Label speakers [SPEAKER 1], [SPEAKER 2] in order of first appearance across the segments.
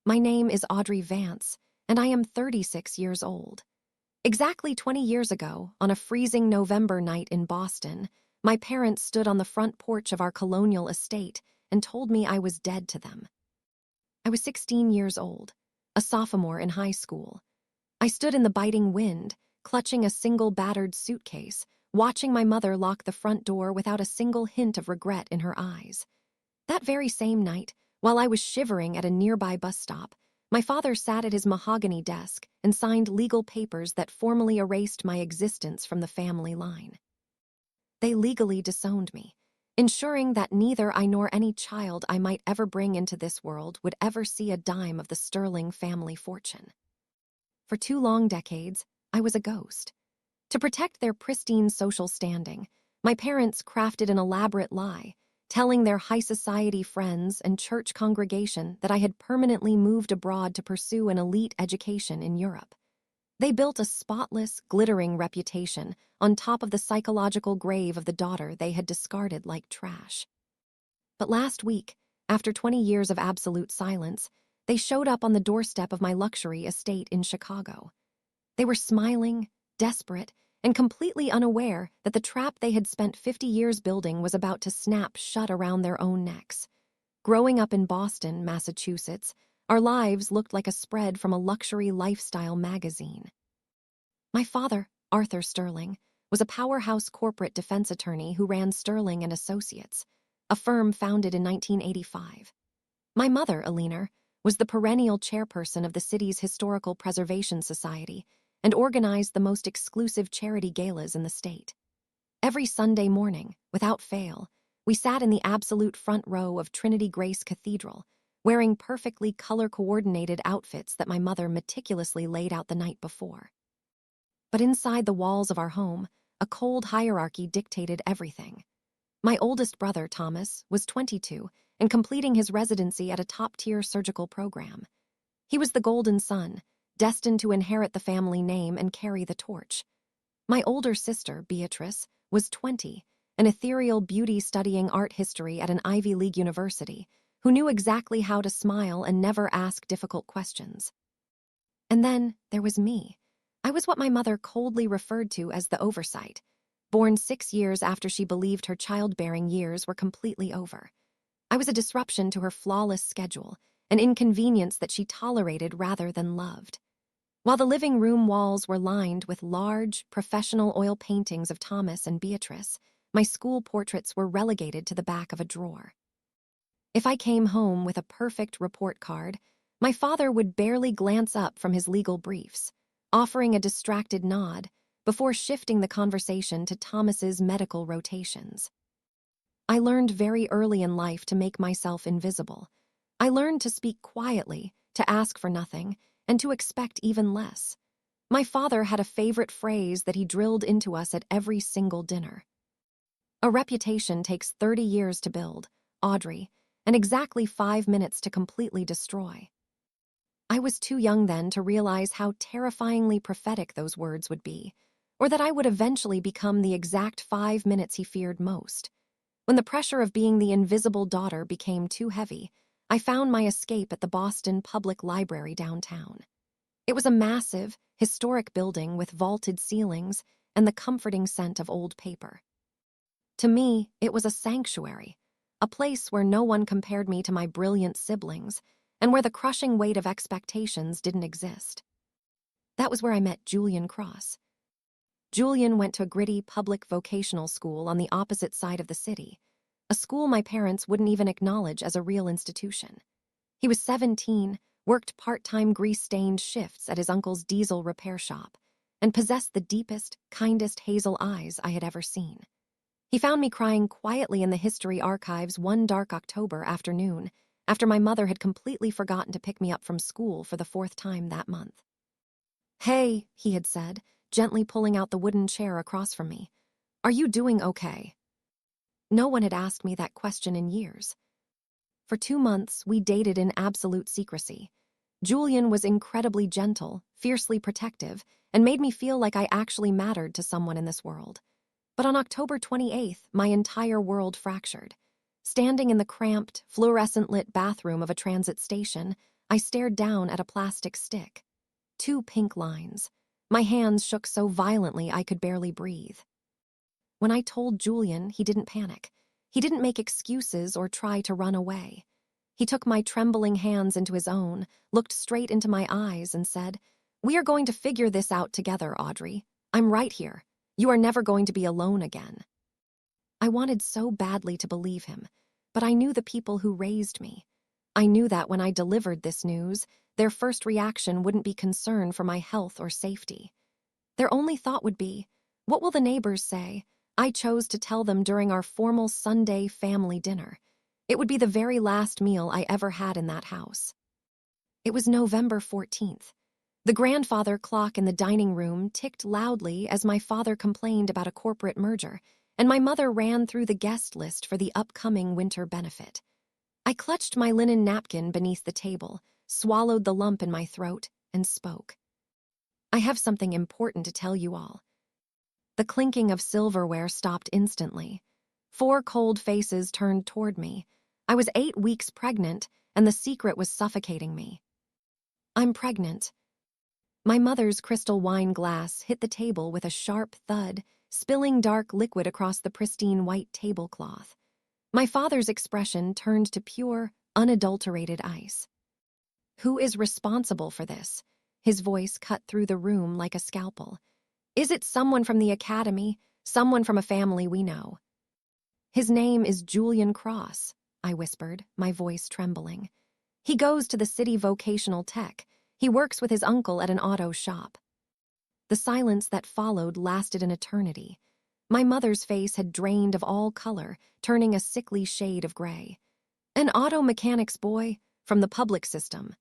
[SPEAKER 1] My name is Audrey Vance, and I am 36 years old. Exactly 20 years ago, on a freezing November night in Boston, my parents stood on the front porch of our colonial estate and told me I was dead to them. I was 16 years old, a sophomore in high school. I stood in the biting wind, clutching a single battered suitcase, watching my mother lock the front door without a single hint of regret in her eyes. That very same night, while I was shivering at a nearby bus stop, my father sat at his mahogany desk and signed legal papers that formally erased my existence from the family line. They legally disowned me, ensuring that neither I nor any child I might ever bring into this world would ever see a dime of the sterling family fortune. For 2 long decades, I was a ghost. To protect their pristine social standing, my parents crafted an elaborate lie, telling their high society friends and church congregation that I had permanently moved abroad to pursue an elite education in Europe. They built a spotless, glittering reputation on top of the psychological grave of the daughter they had discarded like trash. But last week, after 20 years of absolute silence, they showed up on the doorstep of my luxury estate in Chicago. They were smiling, desperate, and completely unaware that the trap they had spent 50 years building was about to snap shut around their own necks. Growing up in Boston, Massachusetts, our lives looked like a spread from a luxury lifestyle magazine. My father, Arthur Sterling, was a powerhouse corporate defense attorney who ran Sterling and Associates, a firm founded in 1985. My mother, Eleanor, was the perennial chairperson of the city's Historical Preservation Society and organized the most exclusive charity galas in the state. Every Sunday morning, without fail, we sat in the absolute front row of Trinity Grace Cathedral, wearing perfectly color-coordinated outfits that my mother meticulously laid out the night before. But inside the walls of our home, a cold hierarchy dictated everything. My oldest brother, Thomas, was 22 and completing his residency at a top-tier surgical program. He was the golden son, destined to inherit the family name and carry the torch. My older sister, Beatrice, was 20, an ethereal beauty studying art history at an Ivy League university, who knew exactly how to smile and never ask difficult questions. And then there was me. I was what my mother coldly referred to as the oversight, born 6 years after she believed her childbearing years were completely over. I was a disruption to her flawless schedule, an inconvenience that she tolerated rather than loved. While the living room walls were lined with large, professional oil paintings of Thomas and Beatrice, my school portraits were relegated to the back of a drawer. If I came home with a perfect report card, my father would barely glance up from his legal briefs, offering a distracted nod before shifting the conversation to Thomas's medical rotations. I learned very early in life to make myself invisible. I learned to speak quietly, to ask for nothing, and to expect even less. My father had a favorite phrase that he drilled into us at every single dinner. A reputation takes 30 years to build, Audrey, and exactly 5 minutes to completely destroy. I was too young then to realize how terrifyingly prophetic those words would be, or that I would eventually become the exact 5 minutes he feared most. When the pressure of being the invisible daughter became too heavy, I found my escape at the Boston Public Library downtown. It was a massive, historic building with vaulted ceilings and the comforting scent of old paper. To me, it was a sanctuary, a place where no one compared me to my brilliant siblings, and where the crushing weight of expectations didn't exist. That was where I met Julian Cross. Julian went to a gritty public vocational school on the opposite side of the city, a school my parents wouldn't even acknowledge as a real institution. He was 17, worked part-time grease-stained shifts at his uncle's diesel repair shop, and possessed the deepest, kindest hazel eyes I had ever seen. He found me crying quietly in the history archives one dark October afternoon, after my mother had completely forgotten to pick me up from school for the 4th time that month. "Hey," he had said, gently pulling out the wooden chair across from me. "Are you doing okay?" No one had asked me that question in years. For 2 months, we dated in absolute secrecy. Julian was incredibly gentle, fiercely protective, and made me feel like I actually mattered to someone in this world. But on October 28th, my entire world fractured. Standing in the cramped, fluorescent-lit bathroom of a transit station, I stared down at a plastic stick. 2 pink lines. My hands shook so violently I could barely breathe. When I told Julian, he didn't panic. He didn't make excuses or try to run away. He took my trembling hands into his own, looked straight into my eyes, and said, "We are going to figure this out together, Audrey. I'm right here. You are never going to be alone again." I wanted so badly to believe him, but I knew the people who raised me. I knew that when I delivered this news, their first reaction wouldn't be concern for my health or safety. Their only thought would be, "What will the neighbors say?" I chose to tell them during our formal Sunday family dinner. It would be the very last meal I ever had in that house. It was November 14th. The grandfather clock in the dining room ticked loudly as my father complained about a corporate merger, and my mother ran through the guest list for the upcoming winter benefit. I clutched my linen napkin beneath the table, swallowed the lump in my throat, and spoke. "I have something important to tell you all." The clinking of silverware stopped instantly. 4 cold faces turned toward me. I was 8 weeks pregnant, and the secret was suffocating me. "I'm pregnant." My mother's crystal wine glass hit the table with a sharp thud, spilling dark liquid across the pristine white tablecloth. My father's expression turned to pure, unadulterated ice. "Who is responsible for this?" His voice cut through the room like a scalpel. "Is it someone from the academy? Someone from a family we know?" "His name is Julian Cross," I whispered, my voice trembling. "He goes to the city vocational tech. He works with his uncle at an auto shop." The silence that followed lasted an eternity. My mother's face had drained of all color, turning a sickly shade of gray. "An auto mechanic's boy from the public system."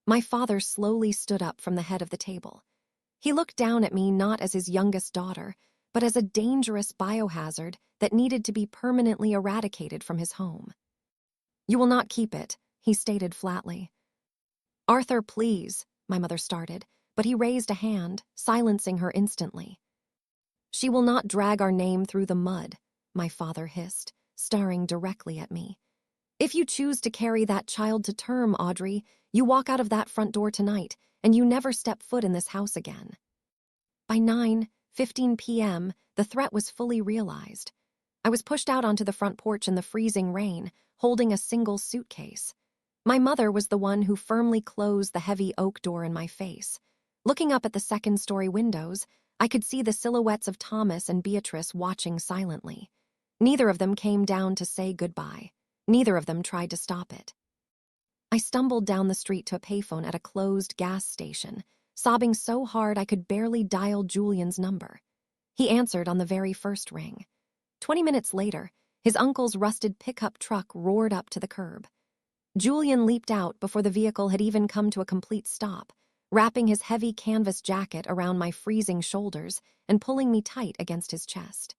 [SPEAKER 1] My father slowly stood up from the head of the table. He looked down at me not as his youngest daughter, but as a dangerous biohazard that needed to be permanently eradicated from his home. "You will not keep it," he stated flatly. "Arthur, please," my mother started, but he raised a hand, silencing her instantly. "She will not drag our name through the mud," my father hissed, staring directly at me. "If you choose to carry that child to term, Audrey, you walk out of that front door tonight, and you never step foot in this house again." By 9:15 p.m., the threat was fully realized. I was pushed out onto the front porch in the freezing rain, holding a single suitcase. My mother was the one who firmly closed the heavy oak door in my face. Looking up at the second-story windows, I could see the silhouettes of Thomas and Beatrice watching silently. Neither of them came down to say goodbye. Neither of them tried to stop it. I stumbled down the street to a payphone at a closed gas station, sobbing so hard I could barely dial Julian's number. He answered on the very first ring. 20 minutes later, his uncle's rusted pickup truck roared up to the curb. Julian leaped out before the vehicle had even come to a complete stop, wrapping his heavy canvas jacket around my freezing shoulders and pulling me tight against his chest.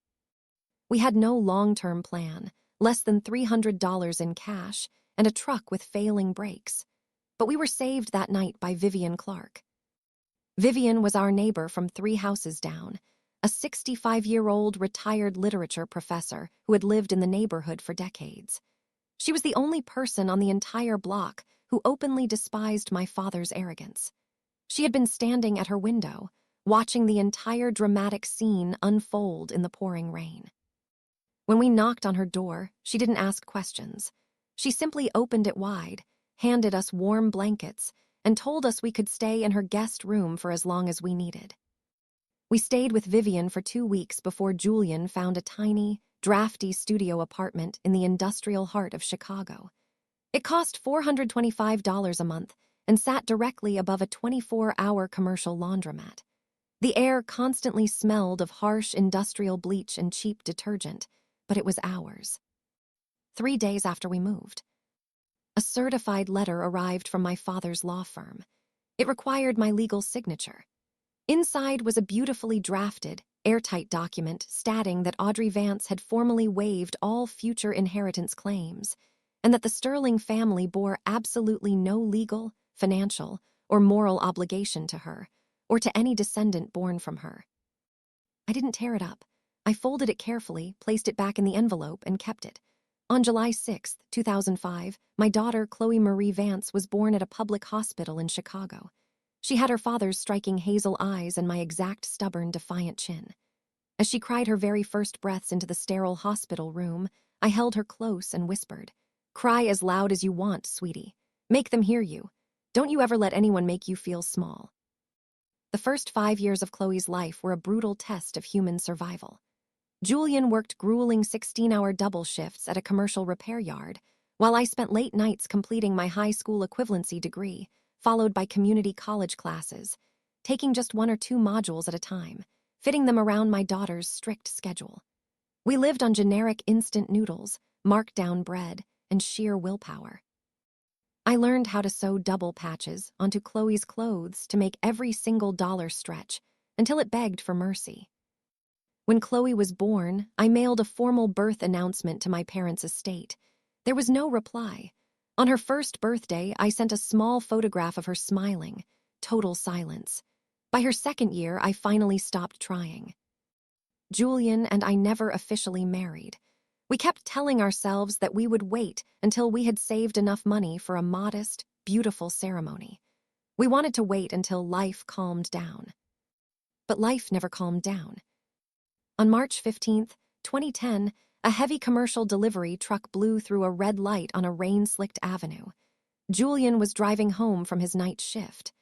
[SPEAKER 1] We had no long-term plan, less than $300 in cash, and a truck with failing brakes. But we were saved that night by Vivian Clark. Vivian was our neighbor from 3 houses down, a 65-year-old retired literature professor who had lived in the neighborhood for decades. She was the only person on the entire block who openly despised my father's arrogance. She had been standing at her window, watching the entire dramatic scene unfold in the pouring rain. When we knocked on her door, she didn't ask questions. She simply opened it wide, handed us warm blankets, and told us we could stay in her guest room for as long as we needed. We stayed with Vivian for 2 weeks before Julian found a tiny, drafty studio apartment in the industrial heart of Chicago. It cost $425 a month and sat directly above a 24-hour commercial laundromat. The air constantly smelled of harsh industrial bleach and cheap detergent, but it was ours. 3 days after we moved, a certified letter arrived from my father's law firm. It required my legal signature. Inside was a beautifully drafted, airtight document stating that Audrey Vance had formally waived all future inheritance claims, and that the Sterling family bore absolutely no legal, financial, or moral obligation to her, or to any descendant born from her. I didn't tear it up. I folded it carefully, placed it back in the envelope, and kept it. On July 6, 2005, my daughter, Chloe Marie Vance, was born at a public hospital in Chicago. She had her father's striking hazel eyes and my exact stubborn, defiant chin. As she cried her very first breaths into the sterile hospital room, I held her close and whispered, "Cry as loud as you want, sweetie. Make them hear you. Don't you ever let anyone make you feel small." The first 5 years of Chloe's life were a brutal test of human survival. Julian worked grueling 16-hour double shifts at a commercial repair yard, while I spent late nights completing my high school equivalency degree, followed by community college classes, taking just 1 or 2 modules at a time, fitting them around my daughter's strict schedule. We lived on generic instant noodles, marked-down bread, and sheer willpower. I learned how to sew double patches onto Chloe's clothes to make every single dollar stretch, until it begged for mercy. When Chloe was born, I mailed a formal birth announcement to my parents' estate. There was no reply. On her first birthday, I sent a small photograph of her smiling. Total silence. By her 2nd year, I finally stopped trying. Julian and I never officially married. We kept telling ourselves that we would wait until we had saved enough money for a modest, beautiful ceremony. We wanted to wait until life calmed down. But life never calmed down. On March 15, 2010, a heavy commercial delivery truck blew through a red light on a rain-slicked avenue. Julian was driving home from his night shift.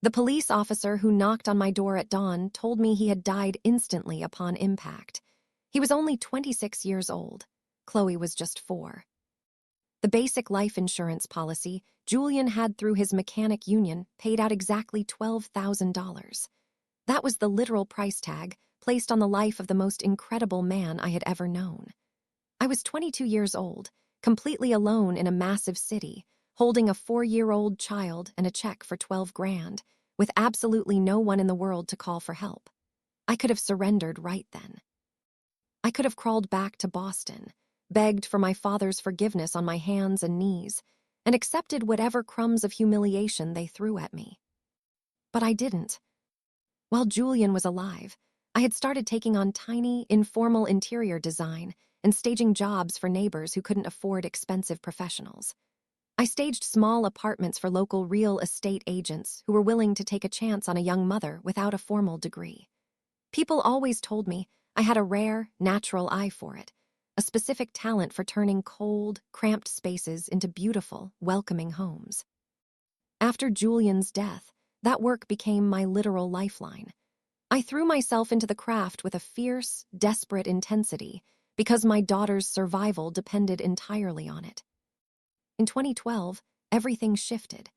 [SPEAKER 1] The police officer who knocked on my door at dawn told me he had died instantly upon impact. He was only 26 years old. Chloe was just 4. The basic life insurance policy Julian had through his mechanic union paid out exactly $12,000. That was the literal price tag placed on the life of the most incredible man I had ever known. I was 22 years old, completely alone in a massive city, holding a 4-year-old child and a check for $12,000, with absolutely no one in the world to call for help. I could have surrendered right then. I could have crawled back to Boston, begged for my father's forgiveness on my hands and knees, and accepted whatever crumbs of humiliation they threw at me. But I didn't. While Julian was alive, I had started taking on tiny, informal interior design and staging jobs for neighbors who couldn't afford expensive professionals. I staged small apartments for local real estate agents who were willing to take a chance on a young mother without a formal degree. People always told me I had a rare, natural eye for it, a specific talent for turning cold, cramped spaces into beautiful, welcoming homes. After Julian's death, that work became my literal lifeline. I threw myself into the craft with a fierce, desperate intensity because my daughter's survival depended entirely on it. In 2012, everything shifted.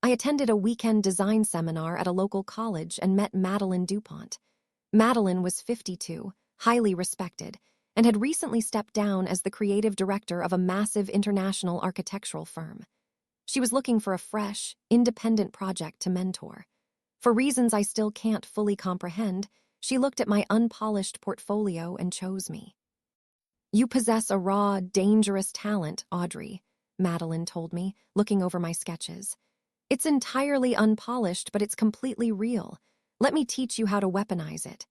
[SPEAKER 1] I attended a weekend design seminar at a local college and met Madeline DuPont. Madeline was 52, highly respected, and had recently stepped down as the creative director of a massive international architectural firm. She was looking for a fresh, independent project to mentor. For reasons I still can't fully comprehend, she looked at my unpolished portfolio and chose me. "You possess a raw, dangerous talent, Audrey," Madeline told me, looking over my sketches. "It's entirely unpolished, but it's completely real. Let me teach you how to weaponize it."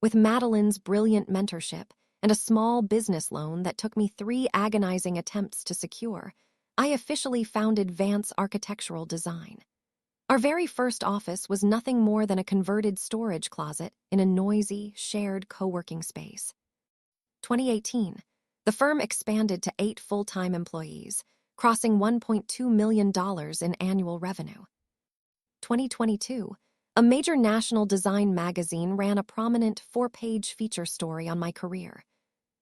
[SPEAKER 1] With Madeline's brilliant mentorship and a small business loan that took me 3 agonizing attempts to secure, I officially founded Vance Architectural Design. Our very first office was nothing more than a converted storage closet in a noisy, shared co-working space. 2018, the firm expanded to 8 full-time employees, crossing $1.2 million in annual revenue. 2022, a major national design magazine ran a prominent 4-page feature story on my career.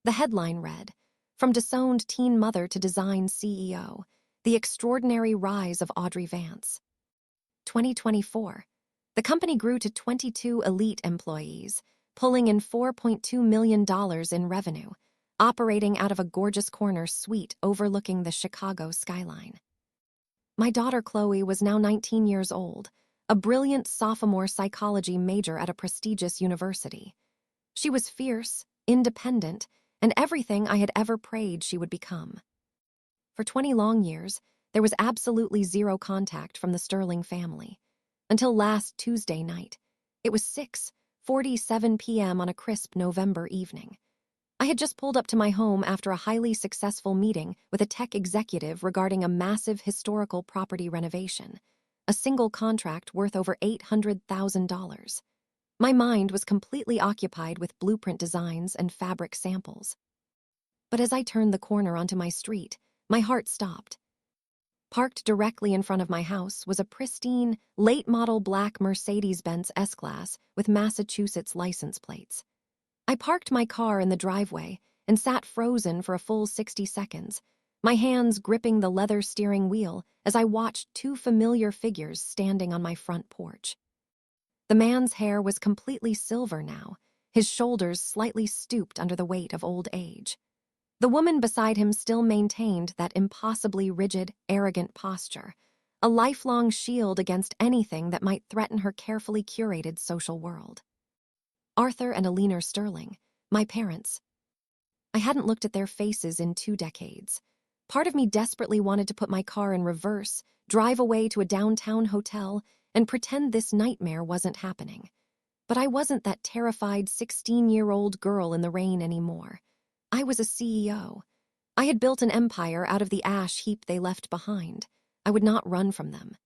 [SPEAKER 1] The headline read, "From disowned teen mother to design CEO, the extraordinary rise of Audrey Vance." 2024, the company grew to 22 elite employees, pulling in $4.2 million in revenue, operating out of a gorgeous corner suite overlooking the Chicago skyline. My daughter Chloe was now 19 years old, a brilliant sophomore psychology major at a prestigious university. She was fierce, independent, and everything I had ever prayed she would become. For 20 long years, there was absolutely zero contact from the Sterling family. Until last Tuesday night. It was 6:47 p.m. on a crisp November evening. I had just pulled up to my home after a highly successful meeting with a tech executive regarding a massive historical property renovation, a single contract worth over $800,000. My mind was completely occupied with blueprint designs and fabric samples. But as I turned the corner onto my street, my heart stopped. Parked directly in front of my house was a pristine, late-model black Mercedes-Benz S-Class with Massachusetts license plates. I parked my car in the driveway and sat frozen for a full 60 seconds, my hands gripping the leather steering wheel as I watched two familiar figures standing on my front porch. The man's hair was completely silver now, his shoulders slightly stooped under the weight of old age. The woman beside him still maintained that impossibly rigid, arrogant posture, a lifelong shield against anything that might threaten her carefully curated social world. Arthur and Alina Sterling, my parents. I hadn't looked at their faces in 2 decades. Part of me desperately wanted to put my car in reverse, drive away to a downtown hotel, and pretend this nightmare wasn't happening. But I wasn't that terrified 16-year-old girl in the rain anymore. I was a CEO. I had built an empire out of the ash heap they left behind. I would not run from them.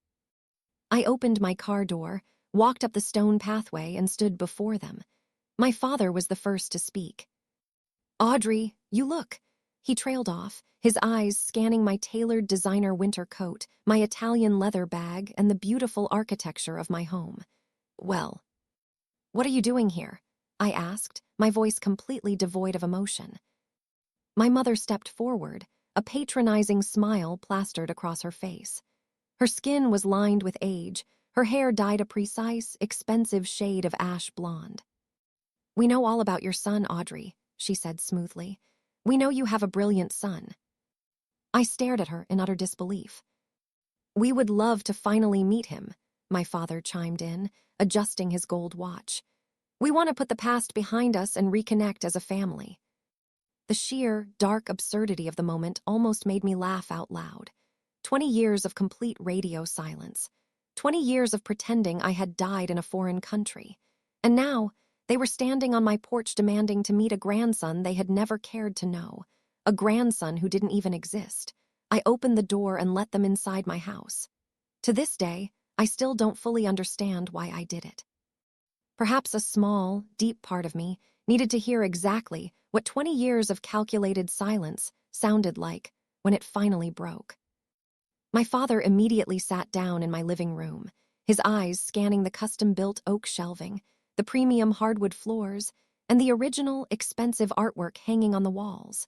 [SPEAKER 1] I opened my car door, walked up the stone pathway, and stood before them. My father was the first to speak. "Audrey, you look." He trailed off, his eyes scanning my tailored designer winter coat, my Italian leather bag, and the beautiful architecture of my home. "Well, what are you doing here?" I asked, my voice completely devoid of emotion. My mother stepped forward, a patronizing smile plastered across her face. Her skin was lined with age, her hair dyed a precise, expensive shade of ash blonde. "We know all about your son, Audrey," she said smoothly. "We know you have a brilliant son." I stared at her in utter disbelief. "We would love to finally meet him," my father chimed in, adjusting his gold watch. "We want to put the past behind us and reconnect as a family." The sheer, dark absurdity of the moment almost made me laugh out loud. 20 years of complete radio silence. 20 years of pretending I had died in a foreign country. And now, they were standing on my porch demanding to meet a grandson they had never cared to know. A grandson who didn't even exist. I opened the door and let them inside my house. To this day, I still don't fully understand why I did it. Perhaps a small, deep part of me needed to hear exactly what 20 years of calculated silence sounded like when it finally broke. My father immediately sat down in my living room, his eyes scanning the custom-built oak shelving, the premium hardwood floors, and the original, expensive artwork hanging on the walls.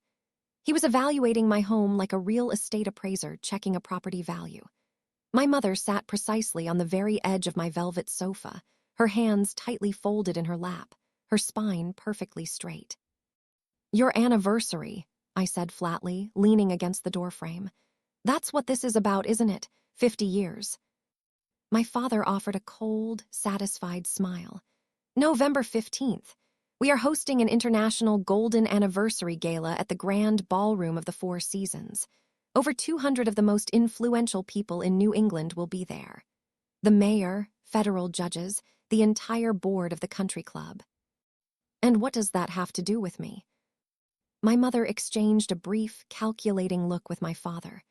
[SPEAKER 1] He was evaluating my home like a real estate appraiser checking a property value. My mother sat precisely on the very edge of my velvet sofa, her hands tightly folded in her lap, her spine perfectly straight. "Your anniversary," I said flatly, leaning against the doorframe. "That's what this is about, isn't it? 50 years. My father offered a cold, satisfied smile. "November 15th. We are hosting an international Golden Anniversary Gala at the Grand Ballroom of the Four Seasons. Over 200 of the most influential people in New England will be there. The mayor, federal judges, the entire board of the country club." "And what does that have to do with me?" My mother exchanged a brief, calculating look with my father.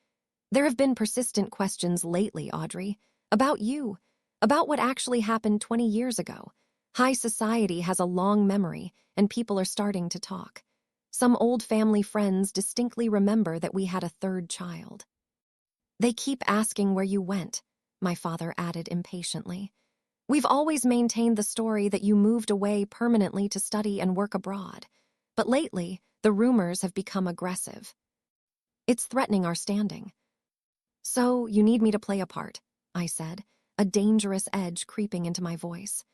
[SPEAKER 1] "There have been persistent questions lately, Audrey, about you, about what actually happened 20 years ago. High society has a long memory, and people are starting to talk. Some old family friends distinctly remember that we had a third child." "They keep asking where you went," my father added impatiently. "We've always maintained the story that you moved away permanently to study and work abroad. But lately, the rumors have become aggressive. It's threatening our standing." "So, you need me to play a part," I said, a dangerous edge creeping into my voice.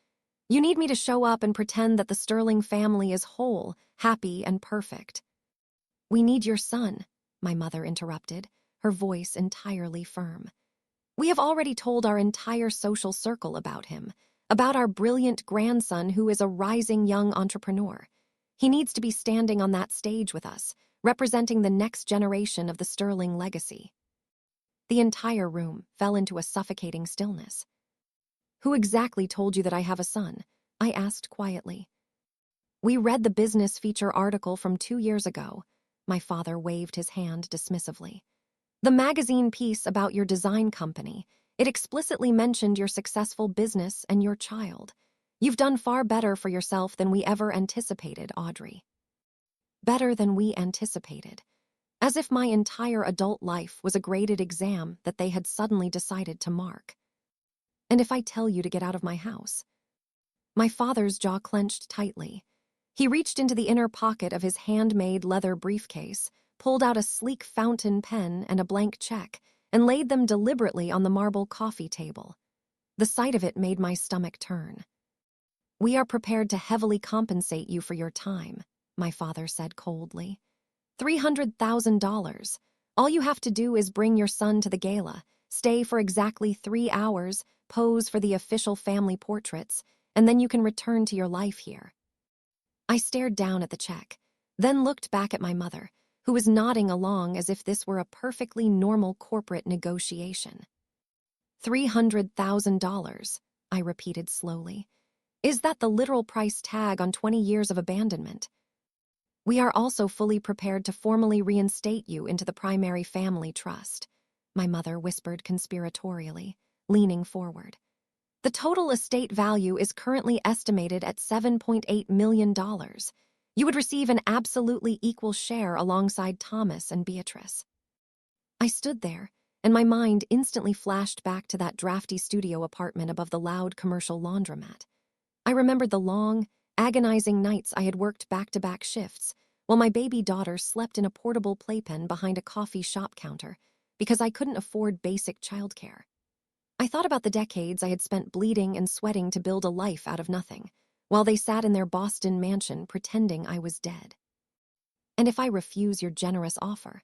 [SPEAKER 1] "You need me to show up and pretend that the Sterling family is whole, happy, and perfect." "We need your son," my mother interrupted, her voice entirely firm. "We have already told our entire social circle about him, about our brilliant grandson who is a rising young entrepreneur. He needs to be standing on that stage with us, representing the next generation of the Sterling legacy." The entire room fell into a suffocating stillness. "Who exactly told you that I have a son?" I asked quietly. We read the business feature article from 2 years ago. My father waved his hand dismissively. The magazine piece about your design company. It explicitly mentioned your successful business and your child. You've done far better for yourself than we ever anticipated, Audrey. Better than we anticipated. As if my entire adult life was a graded exam that they had suddenly decided to mark. And if I tell you to get out of my house? My father's jaw clenched tightly. He reached into the inner pocket of his handmade leather briefcase, pulled out a sleek fountain pen and a blank check, and laid them deliberately on the marble coffee table. The sight of it made my stomach turn. We are prepared to heavily compensate you for your time, my father said coldly. $300,000. All you have to do is bring your son to the gala, stay for exactly 3 hours, pose for the official family portraits, and then you can return to your life here. I stared down at the check, then looked back at my mother, who was nodding along as if this were a perfectly normal corporate negotiation. $300,000, I repeated slowly. Is that the literal price tag on 20 years of abandonment? We are also fully prepared to formally reinstate you into the primary family trust, my mother whispered conspiratorially, leaning forward. The total estate value is currently estimated at $7.8 million. You would receive an absolutely equal share alongside Thomas and Beatrice. I stood there, and my mind instantly flashed back to that drafty studio apartment above the loud commercial laundromat. I remembered the long, agonizing nights I had worked back-to-back shifts, while my baby daughter slept in a portable playpen behind a coffee shop counter, because I couldn't afford basic childcare. I thought about the decades I had spent bleeding and sweating to build a life out of nothing, while they sat in their Boston mansion pretending I was dead. And if I refuse your generous offer?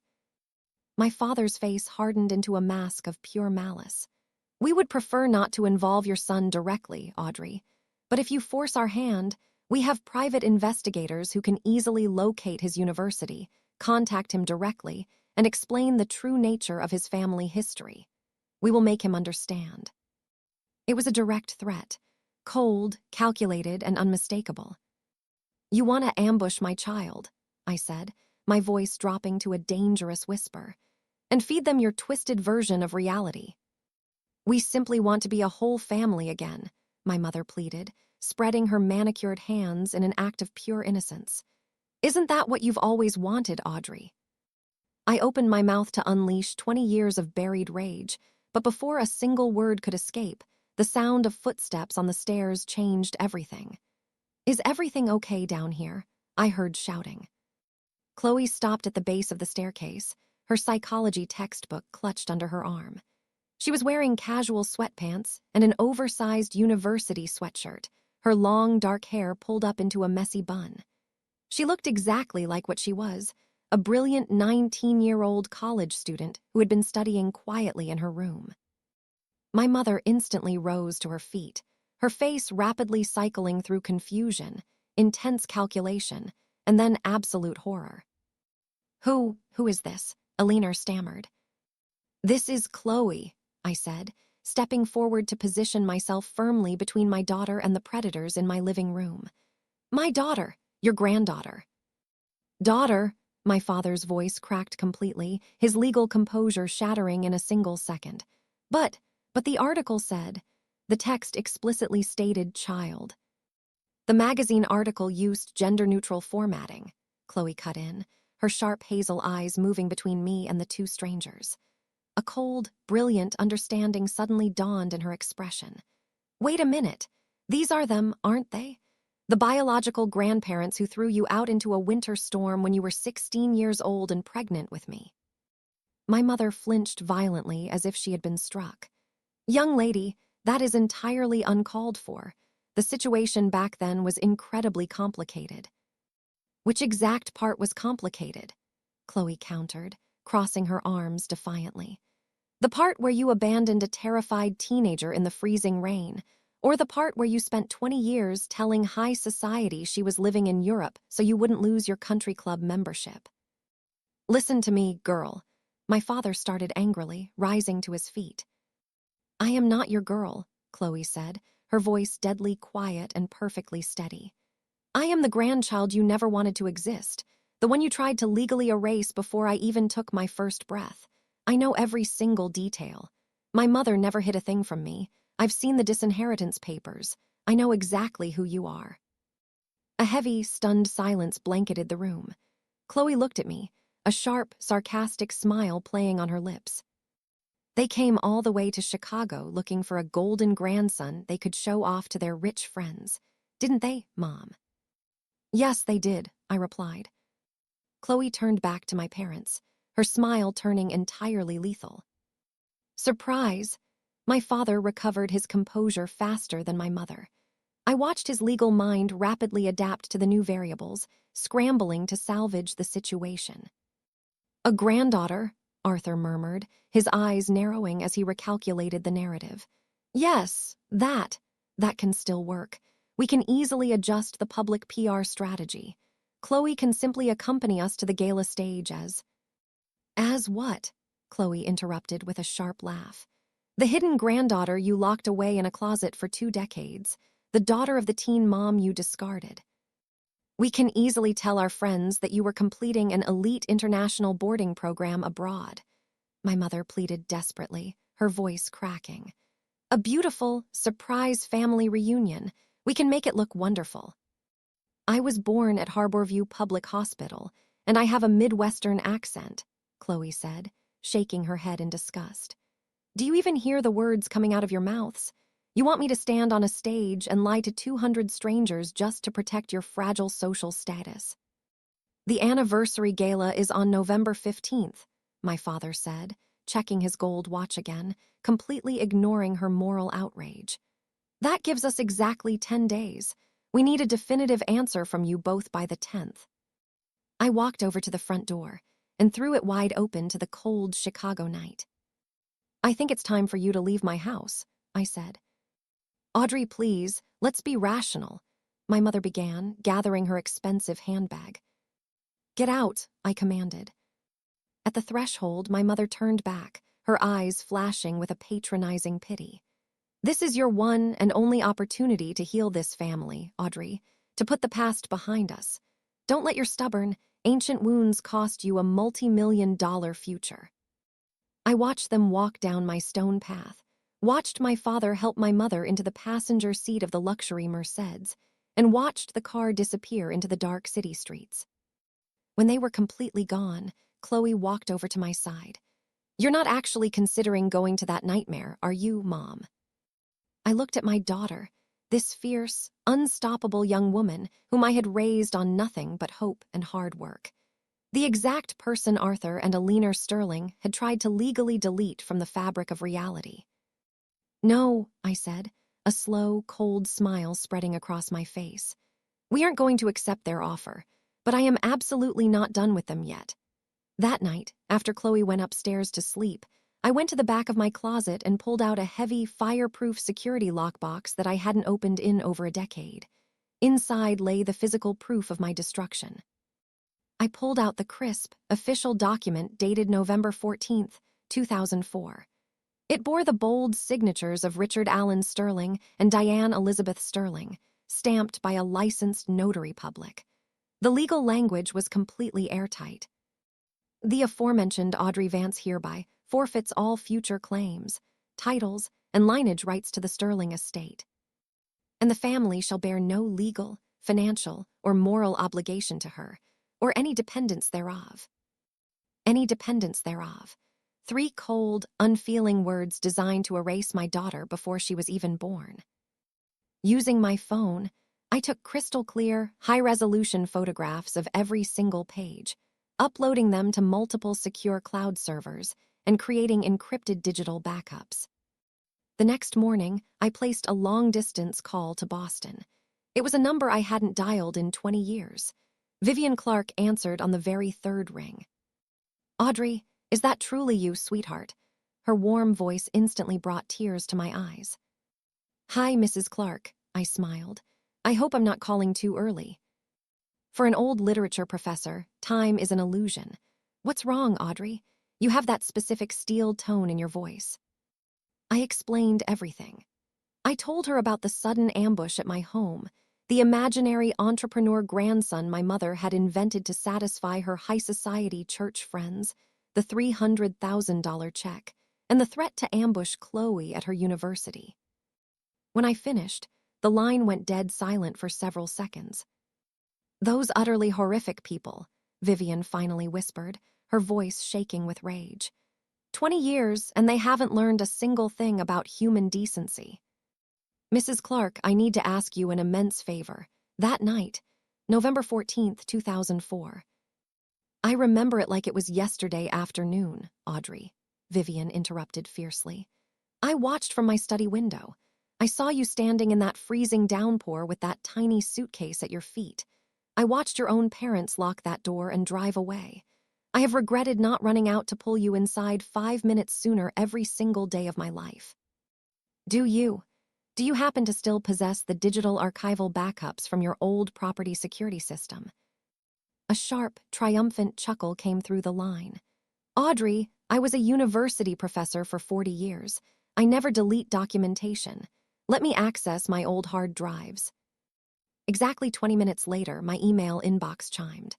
[SPEAKER 1] My father's face hardened into a mask of pure malice. We would prefer not to involve your son directly, Audrey, but if you force our hand, we have private investigators who can easily locate his university, contact him directly, and explain the true nature of his family history. We will make him understand. It was a direct threat, cold, calculated, and unmistakable. You want to ambush my child, I said, my voice dropping to a dangerous whisper, and feed them your twisted version of reality. We simply want to be a whole family again, my mother pleaded, spreading her manicured hands in an act of pure innocence. Isn't that what you've always wanted, Audrey? I opened my mouth to unleash 20 years of buried rage, but before a single word could escape, the sound of footsteps on the stairs changed everything. Is everything okay down here? I heard shouting. Chloe stopped at the base of the staircase, her psychology textbook clutched under her arm. She was wearing casual sweatpants and an oversized university sweatshirt, her long dark hair pulled up into a messy bun. She looked exactly like what she was, a brilliant 19-year-old college student who had been studying quietly in her room. My mother instantly rose to her feet, her face rapidly cycling through confusion, intense calculation, and then absolute horror. Who is this? Eleanor stammered. This is Chloe, I said, stepping forward to position myself firmly between my daughter and the predators in my living room. My daughter, your granddaughter. Daughter, my father's voice cracked completely, his legal composure shattering in a single second. But the article said, the text explicitly stated child. The magazine article used gender-neutral formatting, Chloe cut in, her sharp hazel eyes moving between me and the two strangers. A cold, brilliant understanding suddenly dawned in her expression. Wait a minute. These are them, aren't they? The biological grandparents who threw you out into a winter storm when you were 16 years old and pregnant with me. My mother flinched violently as if she had been struck. Young lady, that is entirely uncalled for. The situation back then was incredibly complicated. Which exact part was complicated? Chloe countered, crossing her arms defiantly. The part where you abandoned a terrified teenager in the freezing rain, or the part where you spent 20 years telling high society she was living in Europe so you wouldn't lose your country club membership. Listen to me, girl. My father started angrily, rising to his feet. I am not your girl, Chloe said, her voice deadly quiet and perfectly steady. I am the grandchild you never wanted to exist, the one you tried to legally erase before I even took my first breath. I know every single detail. My mother never hid a thing from me. I've seen the disinheritance papers. I know exactly who you are." A heavy, stunned silence blanketed the room. Chloe looked at me, a sharp, sarcastic smile playing on her lips. "They came all the way to Chicago looking for a golden grandson they could show off to their rich friends. Didn't they, Mom?" "Yes, they did," I replied. Chloe turned back to my parents, her smile turning entirely lethal. Surprise! My father recovered his composure faster than my mother. I watched his legal mind rapidly adapt to the new variables, scrambling to salvage the situation. "A granddaughter," Arthur murmured, his eyes narrowing as he recalculated the narrative. "Yes, that can still work. We can easily adjust the public PR strategy. Chloe can simply accompany us to the gala stage as—" "As what?" Chloe interrupted with a sharp laugh. "The hidden granddaughter you locked away in a closet for 2 decades, the daughter of the teen mom you discarded. We can easily tell our friends that you were completing an elite international boarding program abroad." My mother pleaded desperately, her voice cracking. "A beautiful, surprise family reunion. We can make it look wonderful." "I was born at Harborview Public Hospital, and I have a Midwestern accent," Chloe said, shaking her head in disgust. "Do you even hear the words coming out of your mouths? You want me to stand on a stage and lie to 200 strangers just to protect your fragile social status?" "The anniversary gala is on November 15th, my father said, checking his gold watch again, completely ignoring her moral outrage. "That gives us exactly 10 days. We need a definitive answer from you both by the 10th. I walked over to the front door and threw it wide open to the cold Chicago night. "I think it's time for you to leave my house," I said. "Audrey, please, let's be rational," my mother began, gathering her expensive handbag. "Get out," I commanded. At the threshold, my mother turned back, her eyes flashing with a patronizing pity. "This is your one and only opportunity to heal this family, Audrey, to put the past behind us. Don't let your stubborn, ancient wounds cost you a multi-million-dollar future." I watched them walk down my stone path, watched my father help my mother into the passenger seat of the luxury Mercedes, and watched the car disappear into the dark city streets. When they were completely gone, Chloe walked over to my side. "You're not actually considering going to that nightmare, are you, Mom?" I looked at my daughter, this fierce, unstoppable young woman whom I had raised on nothing but hope and hard work. The exact person Arthur and Alina Sterling had tried to legally delete from the fabric of reality. "No," I said, a slow, cold smile spreading across my face. "We aren't going to accept their offer, but I am absolutely not done with them yet." That night, after Chloe went upstairs to sleep, I went to the back of my closet and pulled out a heavy, fireproof security lockbox that I hadn't opened in over a decade. Inside lay the physical proof of my destruction. I pulled out the crisp, official document dated November 14th, 2004. It bore the bold signatures of Richard Allen Sterling and Diane Elizabeth Sterling, stamped by a licensed notary public. The legal language was completely airtight. "The aforementioned Audrey Vance hereby forfeits all future claims, titles, and lineage rights to the Sterling estate. And the family shall bear no legal, financial, or moral obligation to her, or any dependents thereof." Any dependents thereof. 3 cold, unfeeling words designed to erase my daughter before she was even born. Using my phone, I took crystal-clear, high-resolution photographs of every single page, uploading them to multiple secure cloud servers and creating encrypted digital backups. The next morning, I placed a long-distance call to Boston. It was a number I hadn't dialed in 20 years. Vivian Clark answered on the very 3rd ring. "Audrey, is that truly you, sweetheart?" Her warm voice instantly brought tears to my eyes. "Hi, Mrs. Clark," I smiled. "I hope I'm not calling too early." For an old literature professor, time is an illusion. "What's wrong, Audrey? You have that specific steel tone in your voice." I explained everything. I told her about the sudden ambush at my home, The imaginary entrepreneur grandson my mother had invented to satisfy her high society church friends, the $300,000 check, and the threat to ambush Chloe at her university. When I finished, the line went dead silent for several seconds. "Those utterly horrific people," Vivian finally whispered, her voice shaking with rage. 20 years, and they haven't learned a single thing about human decency. "Mrs. Clark, I need to ask you an immense favor. That night, November 14th, 2004. "I remember it like it was yesterday afternoon, Audrey," Vivian interrupted fiercely. "I watched from my study window. I saw you standing in that freezing downpour with that tiny suitcase at your feet. I watched your own parents lock that door and drive away. I have regretted not running out to pull you inside 5 minutes sooner every single day of my life." Do you? Do you happen to still possess the digital archival backups from your old property security system? A sharp, triumphant chuckle came through the line. "Audrey, I was a university professor for 40 years. I never delete documentation. Let me access my old hard drives." Exactly 20 minutes later, my email inbox chimed.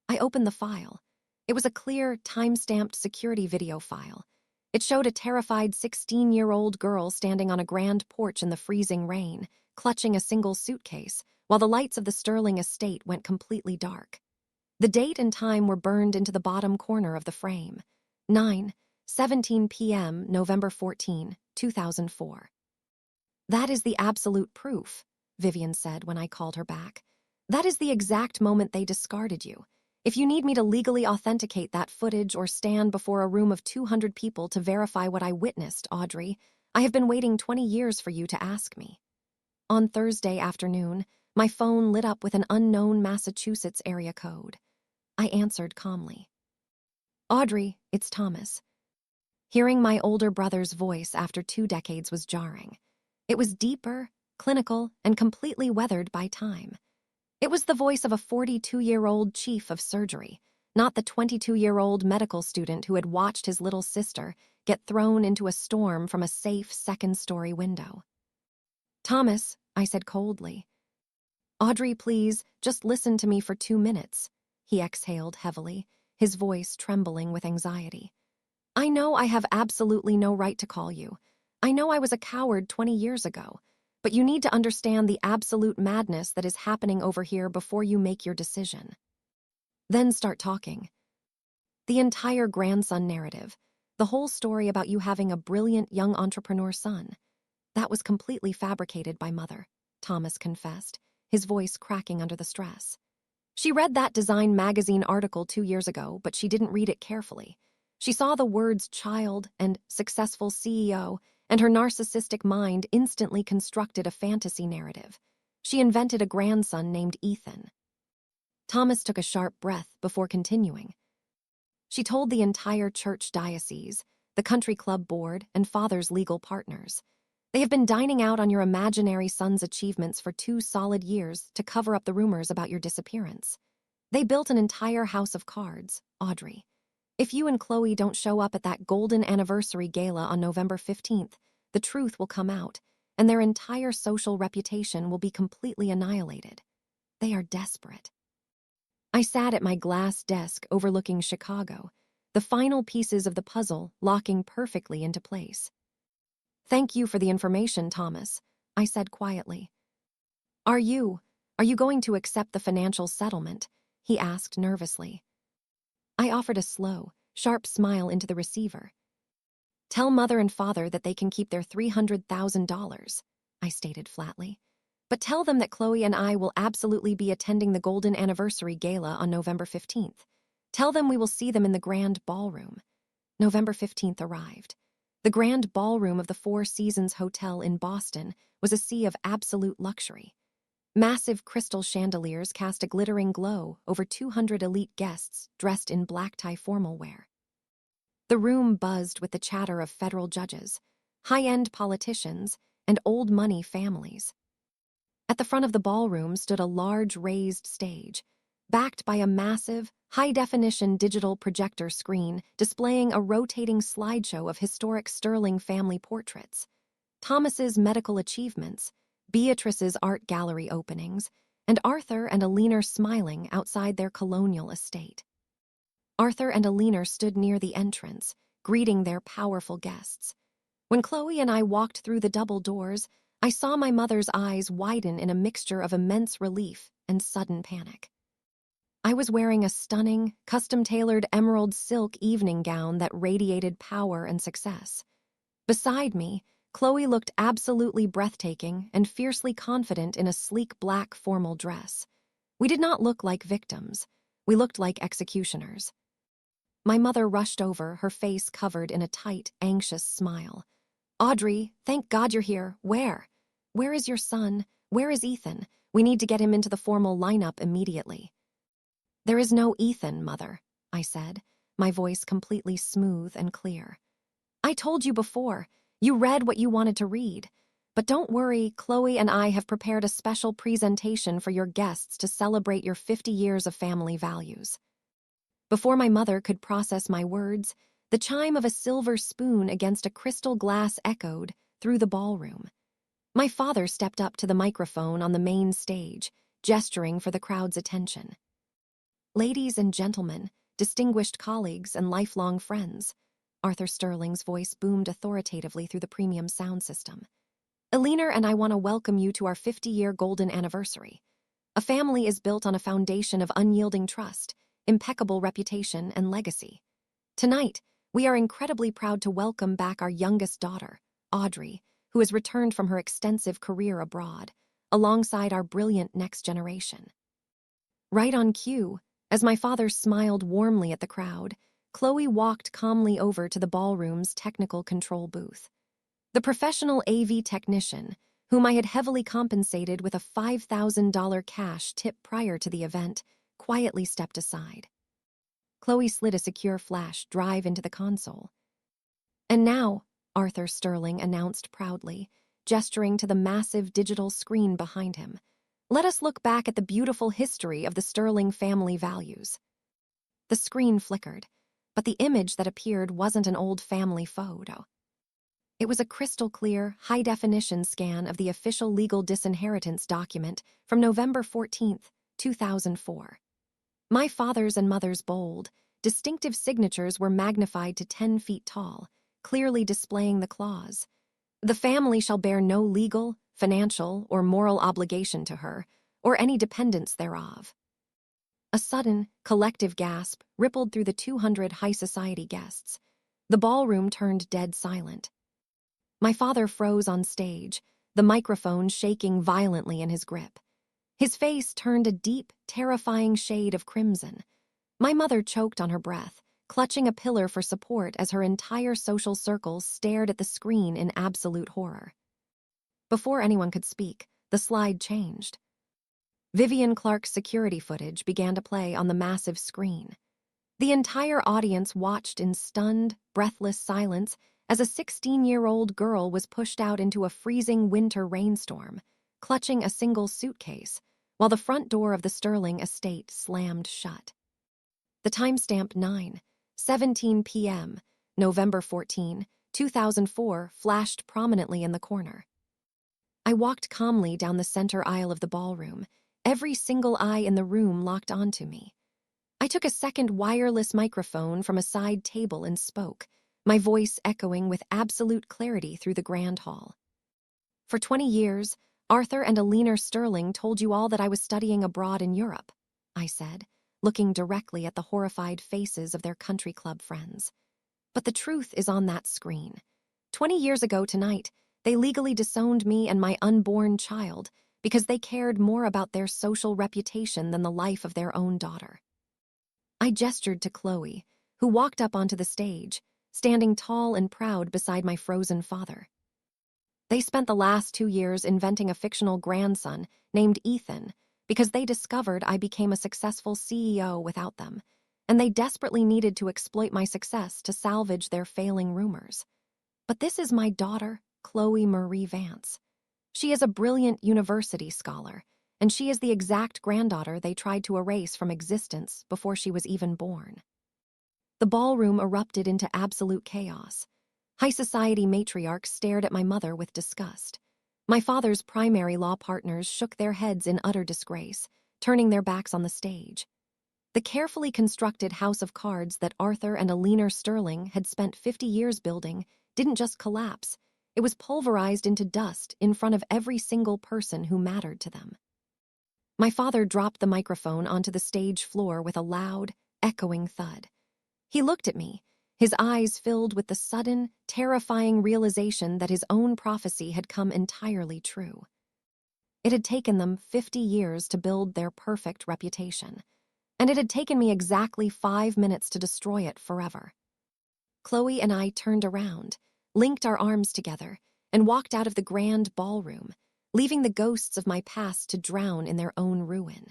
[SPEAKER 1] I opened the file. It was a clear, time-stamped security video file. It showed a terrified 16-year-old girl standing on a grand porch in the freezing rain, clutching a single suitcase, while the lights of the Sterling estate went completely dark. The date and time were burned into the bottom corner of the frame. 9:17 p.m., November 14, 2004. "That is the absolute proof," Vivian said when I called her back. "That is the exact moment they discarded you. If you need me to legally authenticate that footage or stand before a room of 200 people to verify what I witnessed, Audrey, I have been waiting 20 years for you to ask me." On Thursday afternoon, my phone lit up with an unknown Massachusetts area code. I answered calmly. "Audrey, it's Thomas." Hearing my older brother's voice after 2 decades was jarring. It was deeper, clinical, and completely weathered by time. It was the voice of a 42-year-old chief of surgery, not the 22-year-old medical student who had watched his little sister get thrown into a storm from a safe second-story window. "Thomas," I said coldly. "Audrey, please, just listen to me for 2 minutes." He exhaled heavily, his voice trembling with anxiety. "I know I have absolutely no right to call you. I know I was a coward 20 years ago. But you need to understand the absolute madness that is happening over here before you make your decision. Then start talking." The entire grandson narrative, the whole story about you having a brilliant young entrepreneur son, that was completely fabricated by Mother, Thomas confessed, his voice cracking under the stress. "She read that Design magazine article 2 years ago, but she didn't read it carefully. She saw the words child and successful CEO, and her narcissistic mind instantly constructed a fantasy narrative. She invented a grandson named Ethan." Thomas took a sharp breath before continuing. "She told the entire church diocese, the country club board, and father's legal partners. They have been dining out on your imaginary son's achievements for 2 solid years to cover up the rumors about your disappearance. They built an entire house of cards, Audrey. If you and Chloe don't show up at that golden anniversary gala on November 15th, the truth will come out, and their entire social reputation will be completely annihilated. They are desperate." I sat at my glass desk overlooking Chicago, the final pieces of the puzzle locking perfectly into place. "Thank you for the information, Thomas," I said quietly. Are you going to accept the financial settlement?" he asked nervously. I offered a slow, sharp smile into the receiver. "Tell Mother and Father that they can keep their $300,000, I stated flatly. "But tell them that Chloe and I will absolutely be attending the Golden Anniversary Gala on November 15th. Tell them we will see them in the Grand Ballroom." November 15th arrived. The Grand Ballroom of the Four Seasons Hotel in Boston was a sea of absolute luxury. Massive crystal chandeliers cast a glittering glow over 200 elite guests dressed in black tie formal wear. The room buzzed with the chatter of federal judges, high-end politicians, and old-money families. At the front of the ballroom stood a large raised stage, backed by a massive, high-definition digital projector screen displaying a rotating slideshow of historic Sterling family portraits. Thomas's medical achievements, Beatrice's art gallery openings, and Arthur and Aline smiling outside their colonial estate. Arthur and Aline stood near the entrance, greeting their powerful guests. When Chloe and I walked through the double doors, I saw my mother's eyes widen in a mixture of immense relief and sudden panic. I was wearing a stunning, custom-tailored emerald silk evening gown that radiated power and success. Beside me, Chloe looked absolutely breathtaking and fiercely confident in a sleek black formal dress. We did not look like victims. We looked like executioners. My mother rushed over, her face covered in a tight, anxious smile. "Audrey, thank God you're here. Where? Where is your son? Where is Ethan? We need to get him into the formal lineup immediately." "There is no Ethan, Mother," I said, my voice completely smooth and clear. "I told you before. You read what you wanted to read. But don't worry, Chloe and I have prepared a special presentation for your guests to celebrate your 50 years of family values." Before my mother could process my words, the chime of a silver spoon against a crystal glass echoed through the ballroom. My father stepped up to the microphone on the main stage, gesturing for the crowd's attention. "Ladies and gentlemen, distinguished colleagues and lifelong friends," Arthur Sterling's voice boomed authoritatively through the premium sound system. "Aline and I want to welcome you to our 50-year golden anniversary. A family is built on a foundation of unyielding trust, impeccable reputation, and legacy. Tonight, we are incredibly proud to welcome back our youngest daughter, Audrey, who has returned from her extensive career abroad, alongside our brilliant next generation." Right on cue, as my father smiled warmly at the crowd, Chloe walked calmly over to the ballroom's technical control booth. The professional AV technician, whom I had heavily compensated with a $5,000 cash tip prior to the event, quietly stepped aside. Chloe slid a secure flash drive into the console. "And now," Arthur Sterling announced proudly, gesturing to the massive digital screen behind him, "let us look back at the beautiful history of the Sterling family values." The screen flickered, but the image that appeared wasn't an old family photo. It was a crystal-clear, high-definition scan of the official legal disinheritance document from November 14, 2004. My father's and mother's bold, distinctive signatures were magnified to 10 feet tall, clearly displaying the clause, "The family shall bear no legal, financial, or moral obligation to her, or any dependents thereof." A sudden, collective gasp rippled through the 200 high society guests. The ballroom turned dead silent. My father froze on stage, the microphone shaking violently in his grip. His face turned a deep, terrifying shade of crimson. My mother choked on her breath, clutching a pillar for support as her entire social circle stared at the screen in absolute horror. Before anyone could speak, the slide changed. Vivian Clark's security footage began to play on the massive screen. The entire audience watched in stunned, breathless silence as a 16-year-old girl was pushed out into a freezing winter rainstorm, clutching a single suitcase, while the front door of the Sterling estate slammed shut. The timestamp 9:17 p.m., November 14, 2004, flashed prominently in the corner. I walked calmly down the center aisle of the ballroom, every single eye in the room locked onto me. I took a second wireless microphone from a side table and spoke, my voice echoing with absolute clarity through the grand hall. "For 20 years, Arthur and Aline Sterling told you all that I was studying abroad in Europe," I said, looking directly at the horrified faces of their country club friends. "But the truth is on that screen. 20 years ago tonight, they legally disowned me and my unborn child because they cared more about their social reputation than the life of their own daughter." I gestured to Chloe, who walked up onto the stage, standing tall and proud beside my frozen father. "They spent the last 2 years inventing a fictional grandson named Ethan because they discovered I became a successful CEO without them, and they desperately needed to exploit my success to salvage their failing rumors. But this is my daughter, Chloe Marie Vance. She is a brilliant university scholar, and she is the exact granddaughter they tried to erase from existence before she was even born." The ballroom erupted into absolute chaos. High society matriarchs stared at my mother with disgust. My father's primary law partners shook their heads in utter disgrace, turning their backs on the stage. The carefully constructed house of cards that Arthur and Alina Sterling had spent 50 years building didn't just collapse, it was pulverized into dust in front of every single person who mattered to them. My father dropped the microphone onto the stage floor with a loud, echoing thud. He looked at me, his eyes filled with the sudden, terrifying realization that his own prophecy had come entirely true. It had taken them 50 years to build their perfect reputation, and it had taken me exactly 5 minutes to destroy it forever. Chloe and I turned around, linked our arms together, and walked out of the grand ballroom, leaving the ghosts of my past to drown in their own ruin.